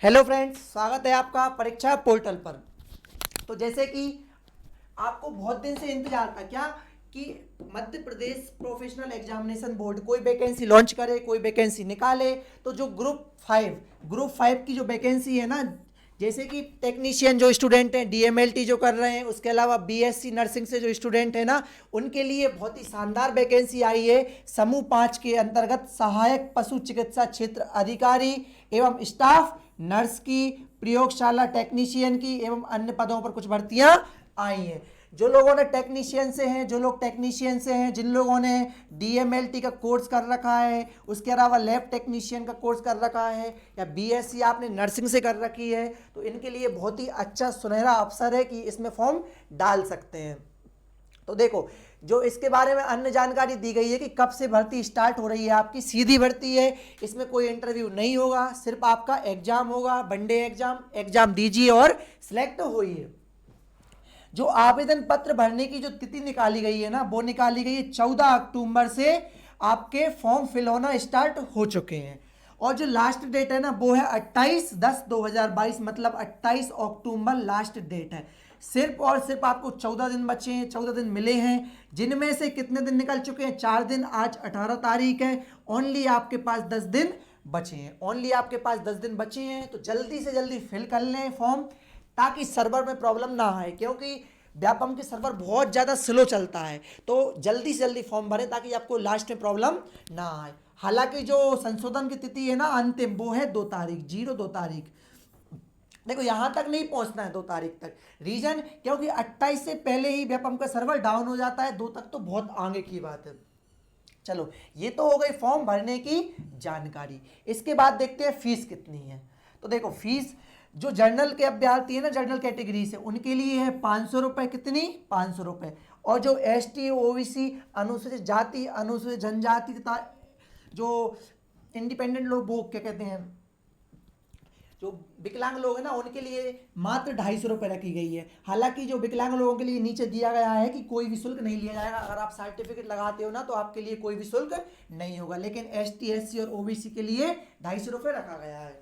Hello friends, स्वागत है आपका परीक्षा पोर्टल पर। तो जैसे कि आपको बहुत दिन से इंतजार था क्या कि Madhya Pradesh professional examination board कोई वैकेंसी लॉन्च करे, कोई वैकेंसी निकाले। तो जो ग्रुप 5 की जो वैकेंसी है ना, जैसे कि टेक्नीशियन जो स्टूडेंट हैं, डीएमएलटी जो कर रहे हैं, उसके अलावा बीएससी नर्सिंग से जो स्टूडेंट है ना, उनके लिए बहुत ही शानदार वैकेंसी आई है। समूह 5 के अंतर्गत सहायक पशु चिकित्सा क्षेत्र अधिकारी एवं स्टाफ नर्स की, प्रयोगशाला टेक्नीशियन की एवं अन्य पदों पर कुछ भर्तियां आई हैं। जो लोगों ने टेक्नीशियन से हैं, जिन लोगों ने डीएमएलटी का कोर्स कर रखा है, उसके अलावा लैब टेक्नीशियन का कोर्स कर रखा है, या बीएससी आपने नर्सिंग से कर रखी है, तो इनके लिए बहुत ही अच्छा सुनहरा अवसर है कि इसमें फॉर्म डाल सकते हैं। तो देखो, जो इसके बारे में अन्य जानकारी दी गई है कि कब से भर्ती स्टार्ट हो रही है। आपकी सीधी भर्ती है, इसमें कोई इंटरव्यू नहीं होगा, सिर्फ आपका एग्जाम होगा, वनडे एग्जाम दीजिए और सिलेक्ट होइए। जो आवेदन पत्र भरने की जो तिथि निकाली गई है ना, वो निकाली गई है 14 अक्टूबर से आपके फॉर्म फिल होना स्टार्ट हो चुके हैं। और जो लास्ट डेट है ना, वो है 28/10/2022, मतलब 28 अक्टूबर लास्ट डेट है। सिर्फ और सिर्फ आपको 14 दिन बचे हैं, 14 दिन मिले हैं, जिनमें से कितने दिन निकल चुके हैं? 4 दिन। आज 18 तारीख है। ओनली आपके पास 10 दिन बचे हैं। तो जल्दी से जल्दी फिल कर लें फॉर्म, ताकि सर्वर में प्रॉब्लम ना आए, क्योंकि व्यापम के सर्वर बहुत ज़्यादा स्लो चलता है। तो जल्दी से जल्दी फॉर्म भरें ताकि आपको लास्ट में प्रॉब्लम ना आए। हालांकि जो संशोधन की तिथि है ना अंतिम, वो है 2 तारीख, 2 तारीख। देखो, यहाँ तक नहीं पहुँचना है 2 तारीख तक। रीजन, क्योंकि 28 से पहले ही व्यापम का सर्वर डाउन हो जाता है। 2 तक तो बहुत आगे की बात है। चलो, ये तो हो गई फॉर्म भरने की जानकारी। इसके बाद देखते हैं फीस कितनी है। तो देखो, फीस जो जर्नल के अभ्यर्थी है ना, जर्नल कैटेगरी से, उनके लिए है 500 रुपये। कितनी? 500 रुपये। और जो एसटी, ओबीसी, अनुसूचित जाति, अनुसूचित जनजाति तथा जो इंडिपेंडेंट लोग, वो क्या कहते हैं, जो विकलांग लोग हैं ना, उनके लिए मात्र 250 रुपये रखी गई है। हालांकि जो विकलांग लोगों के लिए नीचे दिया गया है कि कोई भी शुल्क नहीं लिया जाएगा। अगर आप सर्टिफिकेट लगाते हो ना, तो आपके लिए कोई भी शुल्क नहीं होगा। लेकिन एसटी, एससी और ओबीसी के लिए 250 रुपये रखा गया है।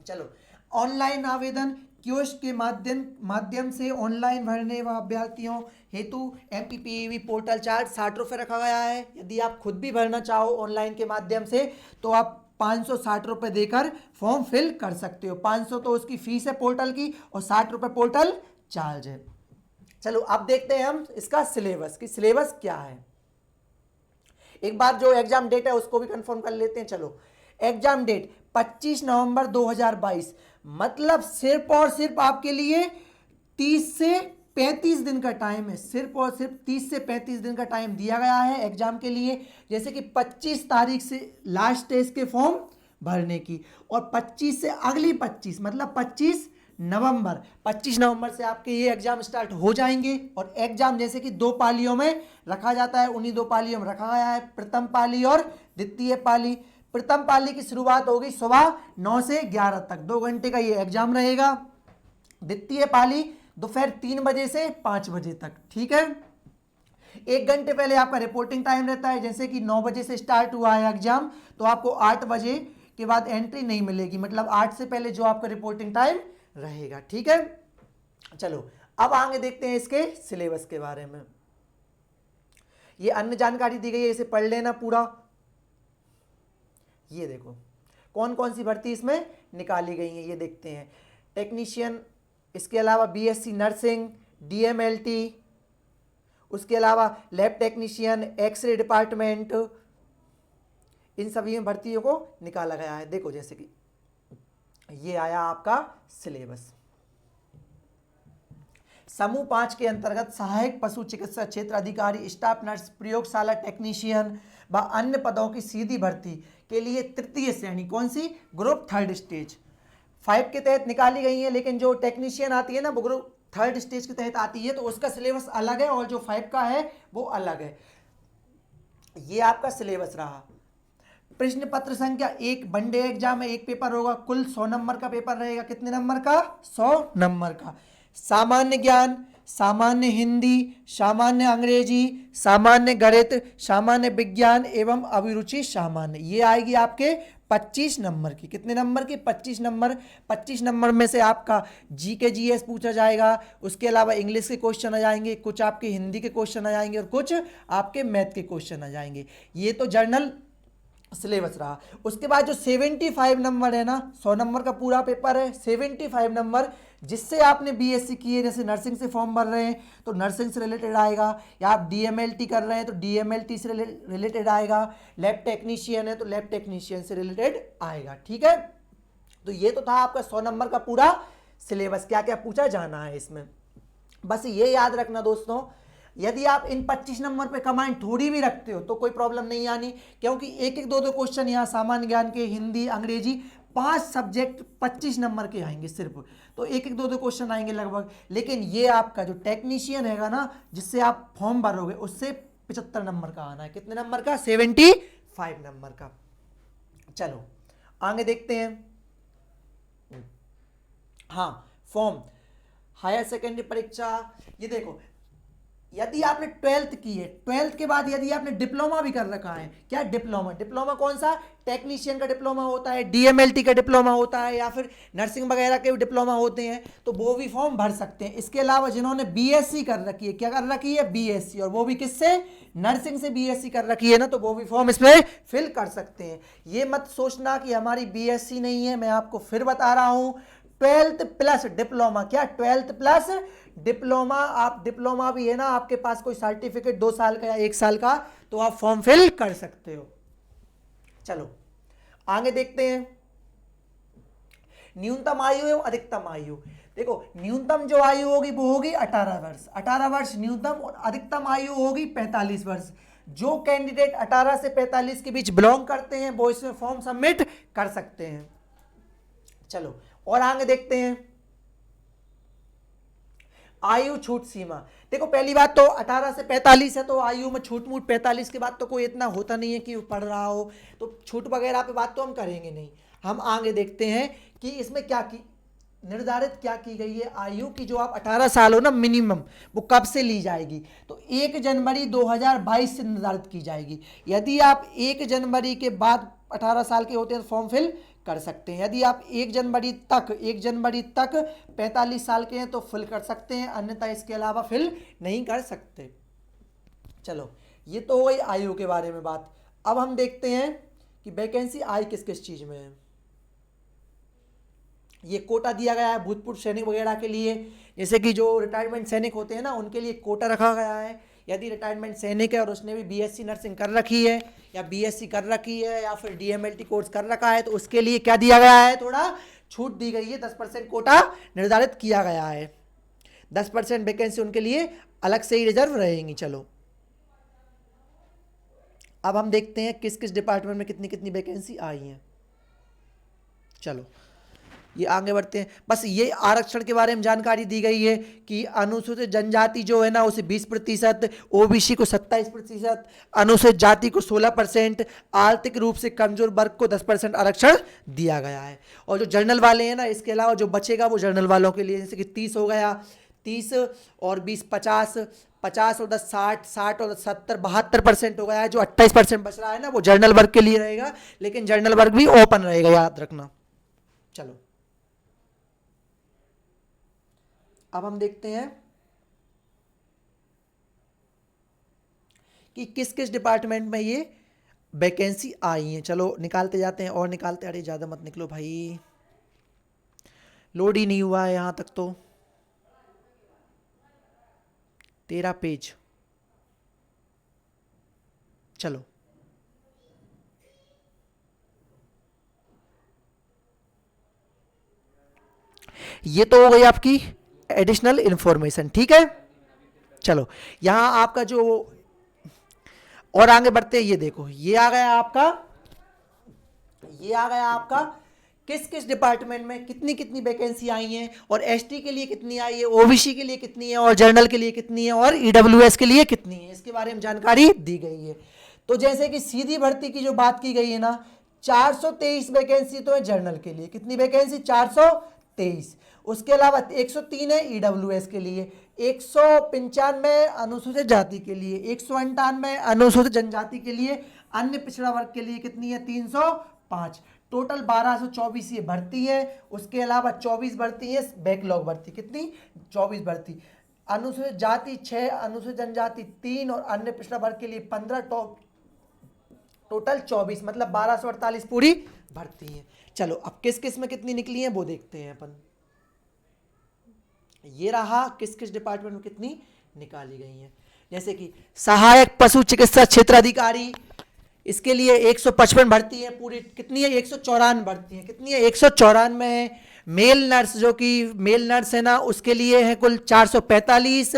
चलो, ऑनलाइन आवेदन कियोस्क के माध्यम से ऑनलाइन भरने व अभ्यर्थियों हेतु एमपीपीवी पोर्टल चार्ज 60 रुपये रखा गया है। यदि आप खुद भी भरना चाहो ऑनलाइन के माध्यम से, तो आप 560 रुपये देकर फॉर्म फिल कर सकते हो। 500 तो उसकी फीस है पोर्टल की, और 60 रुपये पोर्टल चार्ज है। चलो, अब देखते हैं हम इसका सिलेबस क्या है। एक बार जो एग्जाम डेट है उसको भी कंफर्म कर लेते हैं। चलो, एग्जाम डेट 25 नवंबर 2022, मतलब सिर्फ और सिर्फ आपके लिए 30 से 35 दिन का टाइम है। सिर्फ और सिर्फ 30 से 35 दिन का टाइम दिया गया है एग्जाम के लिए। जैसे कि 25 तारीख से लास्ट है इसके फॉर्म भरने की, और 25 से अगली 25, मतलब 25 नवंबर से आपके ये एग्जाम स्टार्ट हो जाएंगे। और एग्जाम जैसे कि 2 पालियों में रखा जाता है, उन्हीं 2 पालियों में रखा गया है, प्रथम पाली और द्वितीय पाली। प्रथम पाली की शुरुआत होगी सुबह 9 से 11 तक, 2 घंटे का ये एग्जाम रहेगा। द्वितीय पाली दोपहर 3 बजे से 5 बजे तक। ठीक है, 1 घंटे पहले आपका रिपोर्टिंग टाइम रहता है। जैसे कि 9 बजे से स्टार्ट हुआ है एग्जाम, तो आपको 8 बजे के बाद एंट्री नहीं मिलेगी, मतलब 8 से पहले जो आपका रिपोर्टिंग टाइम रहेगा। ठीक है, चलो अब आगे देखते हैं इसके सिलेबस के बारे में। ये अन्य जानकारी दी गई है, इसे पढ़ लेना पूरा। ये देखो कौन कौन सी भर्ती इसमें निकाली गई है, ये देखते हैं। टेक्नीशियन, इसके अलावा बीएससी नर्सिंग, डीएमएलटी, उसके अलावा लैब टेक्नीशियन, एक्सरे डिपार्टमेंट, इन सभी में भर्तियों को निकाला गया है। देखो, जैसे कि ये आया आपका सिलेबस। समूह 5 के अंतर्गत सहायक पशु चिकित्सा क्षेत्र अधिकारी, स्टाफ नर्स, प्रयोगशाला टेक्नीशियन व अन्य पदों की सीधी भर्ती के लिए तृतीय श्रेणी, कौन सी? ग्रुप 3 स्टेज 5 के तहत निकाली गई है। लेकिन जो टेक्नीशियन आती है ना, वो ग्रुप 3 स्टेज के तहत आती है, तो उसका सिलेबस अलग है, और जो 5 का है वो अलग है। ये आपका सिलेबस रहा। प्रश्न पत्र संख्या 1, वनडे एग्जाम है, 1 पेपर होगा, कुल 100 नंबर का पेपर रहेगा। कितने नंबर का? 100 नंबर का। सामान्य ज्ञान, सामान्य हिंदी, सामान्य अंग्रेजी, सामान्य गणित, सामान्य विज्ञान एवं अभिरुचि सामान्य, ये आएगी आपके 25 नंबर की। कितने नंबर की? 25 नंबर। 25 नंबर में से आपका जी के जीएस पूछा जाएगा, उसके अलावा इंग्लिश के क्वेश्चन आ जाएंगे, कुछ आपके हिंदी के क्वेश्चन आ जाएंगे और कुछ आपके मैथ के क्वेश्चन आ जाएंगे। ये तो जर्नल सिलेबस रहा। उसके बाद जो 75 नंबर है ना, 100 नंबर का पूरा पेपर है, 75 नंबर जिससे आपने बीएससी की है, जैसे नर्सिंग से फॉर्म भर रहे हैं तो नर्सिंग से रिलेटेड आएगा, या आप डीएमएलटी कर रहे हैं तो डीएमएलटी से रिलेटेड आएगा, लैब टेक्नीशियन है तो लैब टेक्नीशियन से रिलेटेड आएगा। ठीक है, तो ये तो था आपका 100 नंबर का पूरा सिलेबस, क्या क्या पूछा जाना है इसमें। बस ये याद रखना दोस्तों, यदि आप इन 25 नंबर पे कमांड थोड़ी भी रखते हो तो कोई प्रॉब्लम नहीं आनी, क्योंकि एक एक दो दो क्वेश्चन यहाँ सामान्य ज्ञान के, हिंदी, अंग्रेजी, 5 सब्जेक्ट 25 नंबर के आएंगे सिर्फ, तो एक एक दो दो क्वेश्चन आएंगे लगभग। लेकिन ये आपका जो टेक्नीशियन हैगा ना, जिससे आप फॉर्म भरोगे, उससे 75 नंबर का आना है। कितने नंबर का? 75 नंबर का। चलो आगे देखते हैं। हाँ, फॉर्म हायर सेकेंडरी परीक्षा, ये देखो, यदि आपने 12th की है, 12th के बाद यदि आपने डिप्लोमा भी कर रखा है, क्या डिप्लोमा, डिप्लोमा कौन सा? टेक्नीशियन का डिप्लोमा होता है, डीएमएलटी का डिप्लोमा होता है, या फिर नर्सिंग वगैरह के भी डिप्लोमा होते हैं, तो वो भी फॉर्म भर सकते हैं। इसके अलावा जिन्होंने बीएससी कर रखी है, क्या कर रखी है? बीएससी, और वो भी किससे? नर्सिंग से बीएससी कर रखी है ना, तो वो भी फॉर्म इसमें फिल कर सकते हैं। ये मत सोचना कि हमारी बीएससी नहीं है, मैं आपको फिर बता रहा हूं, 12th प्लस डिप्लोमा। क्या? 12th plus diploma. आप डिप्लोमा भी है ना, आपके पास कोई सर्टिफिकेट 2 साल का या 1 साल का, तो आप फॉर्म फिल कर सकते हो। चलो आगे देखते हैं। न्यूनतम आयु एवं अधिकतम आयु, देखो न्यूनतम जो आयु होगी वो होगी 18 वर्ष, 18 वर्ष न्यूनतम, और अधिकतम आयु होगी 45 वर्ष। जो कैंडिडेट 18 से 45 के बीच बिलोंग करते हैं वो इसमें फॉर्म सबमिट कर सकते हैं। चलो और आगे देखते हैं। आयु छूट सीमा, देखो पहली बात तो 18 से 45 है, तो आयु में छूट मूट 45 के बाद तो कोई इतना होता नहीं है कि पढ़ रहा हो, तो छूट वगैरह पे बात तो हम करेंगे नहीं। हम आगे देखते हैं कि इसमें क्या की निर्धारित क्या की गई है आयु की। जो आप 18 साल हो ना मिनिमम, वो कब से ली जाएगी? तो 1 जनवरी 2022 से निर्धारित की जाएगी। यदि आप 1 जनवरी के बाद 18 साल के होते हैं तो फॉर्म फिल कर सकते हैं। यदि आप 1 जनवरी तक 45 साल के हैं तो फिल कर सकते हैं, अन्यथा इसके अलावा फिल नहीं कर सकते। चलो ये तो हो गई आयु के बारे में बात। अब हम देखते हैं कि वैकेंसी आई किस किस चीज में है। ये कोटा दिया गया है भूतपूर्व सैनिक वगैरह के लिए, जैसे कि जो रिटायरमेंट सैनिक होते हैं ना, उनके लिए कोटा रखा गया है। यदि रिटायरमेंट सैनिक है और उसने भी बीएससी नर्सिंग कर रखी है, या बीएससी कर रखी है, या फिर डीएमएलटी कोर्स कर रखा है, तो उसके लिए क्या दिया गया है? थोड़ा छूट दी गई है, 10% कोटा निर्धारित किया गया है। 10% वैकेंसी उनके लिए अलग से ही रिजर्व रहेंगी। चलो अब हम देखते हैं किस किस डिपार्टमेंट में कितनी कितनी वैकेंसी आई हैं। चलो ये आगे बढ़ते हैं। बस ये आरक्षण के बारे में जानकारी दी गई है कि अनुसूचित जनजाति जो है ना उसे 20%, ओबीसी को 27%, अनुसूचित जाति को 16%, आर्थिक रूप से कमजोर वर्ग को 10% आरक्षण दिया गया है। और जो जनरल वाले हैं ना, इसके अलावा जो बचेगा वो जनरल वालों के लिए, जैसे कि 30 हो गया, 30 और 20 50, 50 और 10 60, 60 और 70 72% हो गया है। जो 28% बच रहा है ना वो जनरल वर्ग के लिए रहेगा, लेकिन जनरल वर्ग भी ओपन रहेगा, याद रखना। चलो अब हम देखते हैं कि किस किस डिपार्टमेंट में ये वैकेंसी आई है। चलो निकालते जाते हैं और निकालते। अरे ज़्यादा मत निकलो भाई, लोड ही नहीं हुआ है यहाँ तक तो। 13 पेज। चलो ये तो हो गई आपकी एडिशनल इंफॉर्मेशन, ठीक है। चलो यहां आपका जो और आगे बढ़ते हैं, ये देखो ये आ गया आपका किस किस डिपार्टमेंट में कितनी कितनी वैकेंसी आई हैं, और एसटी के लिए कितनी आई है, ओबीसी के लिए कितनी है, और जनरल के लिए कितनी है, और ईडब्ल्यूएस के लिए कितनी है, इसके बारे में जानकारी दी गई है। तो जैसे कि सीधी भर्ती की जो बात की गई है ना, 423 वैकेंसी तो है जनरल के लिए। कितनी वैकेंसी? 423। उसके अलावा 103 है ईडब्ल्यूएस के लिए, 195 अनुसूचित जाति के लिए, 198 अनुसूचित जनजाति के लिए, अन्य पिछड़ा वर्ग के लिए कितनी है? 305। टोटल 1224 ये भर्ती है, उसके अलावा 24 भर्ती है बैकलॉग भर्ती। कितनी? 24 भर्ती। अनुसूचित जाति 6, अनुसूचित जनजाति 3 और अन्य पिछड़ा वर्ग के लिए 15, टोटल 24, मतलब 1248 पूरी भर्ती है। चलो अब किस किस में कितनी निकली है वो देखते हैं अपन। ये रहा किस किस डिपार्टमेंट में कितनी निकाली गई है। जैसे कि सहायक पशु चिकित्सा क्षेत्र अधिकारी, इसके लिए 155 भर्ती है पूरी। कितनी है? 194 भर्ती है। कितनी है? 194 है। मेल नर्स, जो कि मेल नर्स है ना, उसके लिए है कुल 445।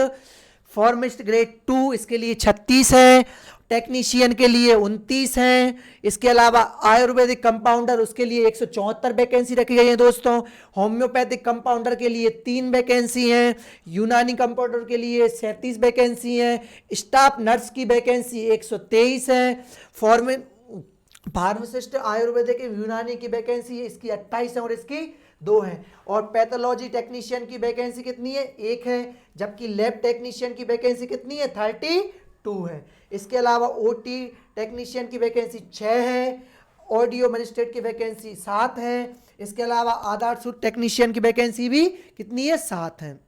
फार्मासिस्ट ग्रेड 2 इसके लिए 36 है। टेक्नीशियन के लिए 29 हैं। इसके अलावा आयुर्वेदिक कंपाउंडर उसके लिए 174 वैकेंसी रखी गई है दोस्तों। होम्योपैथिक कंपाउंडर के लिए 3 वैकेंसी हैं। यूनानी कंपाउंडर के लिए 37 वैकेंसी हैं। स्टाफ नर्स की वैकेंसी 123 है। फार्मासिस्ट आयुर्वेदिक यूनानी की वैकेंसी है, इसकी 28 है और इसकी 2 है। और पैथोलॉजी टेक्नीशियन की वैकेंसी कितनी है? 1 है। जबकि लैब टेक्नीशियन की वैकेंसी कितनी है? 32 है। इसके अलावा ओटी टेक्नीशियन की वैकेंसी 6 है। ऑडियो मजिस्ट्रेट की वैकेंसी 7 है। इसके अलावा आधार सूट टेक्नीशियन की वैकेंसी भी कितनी है? 7 है।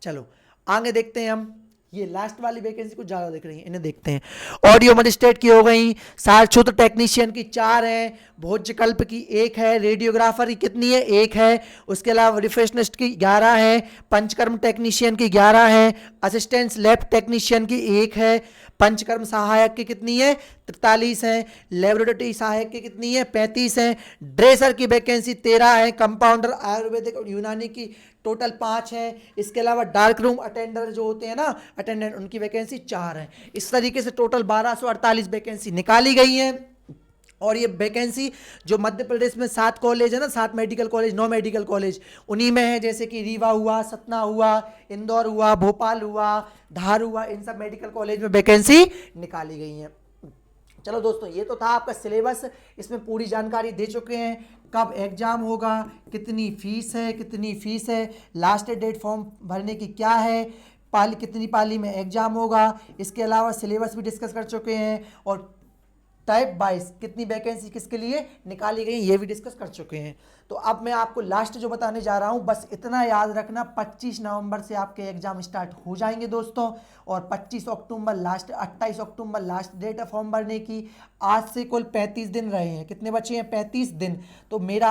चलो आगे देखते हैं हम। ये लास्ट वाली वैकेंसी कुछ ज्यादा दिख रही है, इन्हें देखते हैं। ऑडियो मजिस्ट्रेट की हो गई। सारस्वत टेक्नीशियन की 4 है। भोज्यकल्प की 1 है। रेडियोग्राफर की कितनी है? 1 है। उसके अलावा रिसेप्शनिस्ट की 11 है। पंचकर्म टेक्नीशियन की 11 है। असिस्टेंट लैब टेक्नीशियन की 1 है। पंचकर्म सहायक की कितनी है? 43 है। लेबोरेटरी सहायक की कितनी है? 35 है। ड्रेसर की वैकेंसी 13 है। कंपाउंडर आयुर्वेदिक और यूनानी की टोटल 5 है। इसके अलावा डार्क रूम अटेंडर जो होते हैं ना, अटेंडेंट, उनकी वैकेंसी 4 है। इस तरीके से टोटल 1248 वैकेंसी निकाली गई है। और ये वैकेंसी जो मध्य प्रदेश में 7 कॉलेज है ना, 7 मेडिकल कॉलेज, 9 मेडिकल कॉलेज, उन्हीं में है। जैसे कि रीवा हुआ, सतना हुआ, इंदौर हुआ, भोपाल हुआ, धार हुआ, इन सब मेडिकल कॉलेज में वैकेंसी निकाली गई है। चलो दोस्तों, ये तो था आपका सिलेबस। इसमें पूरी जानकारी दे चुके हैं। कब एग्जाम होगा, कितनी फीस है, लास्ट डेट फॉर्म भरने की क्या है, कितनी पाली में एग्जाम होगा। इसके अलावा सिलेबस भी डिस्कस कर चुके हैं। और टाइप 22 कितनी वैकेंसी किसके लिए निकाली गई ये भी डिस्कस कर चुके हैं। तो अब मैं आपको लास्ट जो बताने जा रहा हूं, बस इतना याद रखना, 25 नवंबर से आपके एग्जाम स्टार्ट हो जाएंगे दोस्तों। और 25 अक्टूबर लास्ट, 28 अक्टूबर लास्ट डेट है फॉर्म भरने की। आज से कुल 35 दिन रहे हैं। कितने बचे हैं? 35 दिन। तो मेरा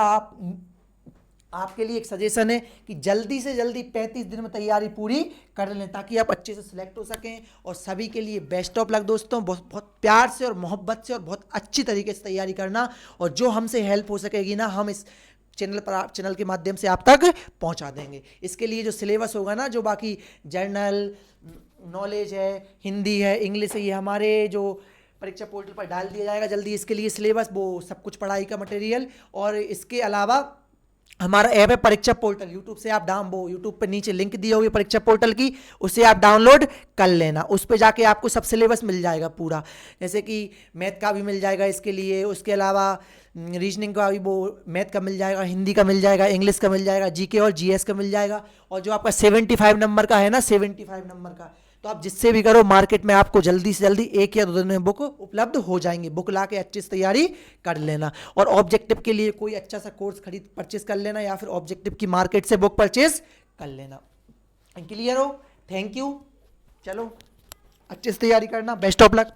आपके लिए एक सजेशन है कि जल्दी से जल्दी 35 दिन में तैयारी पूरी कर लें, ताकि आप अच्छे से सिलेक्ट हो सकें। और सभी के लिए बेस्ट ऑफ लक दोस्तों। बहुत बहुत प्यार से और मोहब्बत से और बहुत अच्छी तरीके से तैयारी करना। और जो हमसे हेल्प हो सकेगी ना, हम इस चैनल के माध्यम से आप तक पहुंचा देंगे। इसके लिए जो सिलेबस होगा ना, जो बाकी जर्नल नॉलेज है, हिंदी है, इंग्लिश है, ये हमारे जो परीक्षा पोर्टल पर डाल दिया जाएगा जल्दी। इसके लिए सिलेबस, वो सब कुछ पढ़ाई का मटेरियल। और इसके अलावा हमारा ऐप है परीक्षा पोर्टल। यूट्यूब से आप यूट्यूब पर नीचे लिंक दी होगी परीक्षा पोर्टल की, उसे आप डाउनलोड कर लेना। उस पर जाके आपको सब सिलेबस मिल जाएगा पूरा। जैसे कि मैथ का भी मिल जाएगा इसके लिए। उसके अलावा रीजनिंग का भी, वो मैथ का मिल जाएगा, हिंदी का मिल जाएगा, इंग्लिश का मिल जाएगा, जीके और जीएस का मिल जाएगा। और जो आपका 75 नंबर का है ना, 75 नंबर का, तो आप जिससे भी करो, मार्केट में आपको जल्दी से जल्दी 1 या 2 दिन में बुक उपलब्ध हो जाएंगे। बुक ला के अच्छी से तैयारी कर लेना। और ऑब्जेक्टिव के लिए कोई अच्छा सा कोर्स परचेस कर लेना, या फिर ऑब्जेक्टिव की मार्केट से बुक परचेस कर लेना। क्लियर हो? Thank you. चलो अच्छे से तैयारी करना। Best of luck.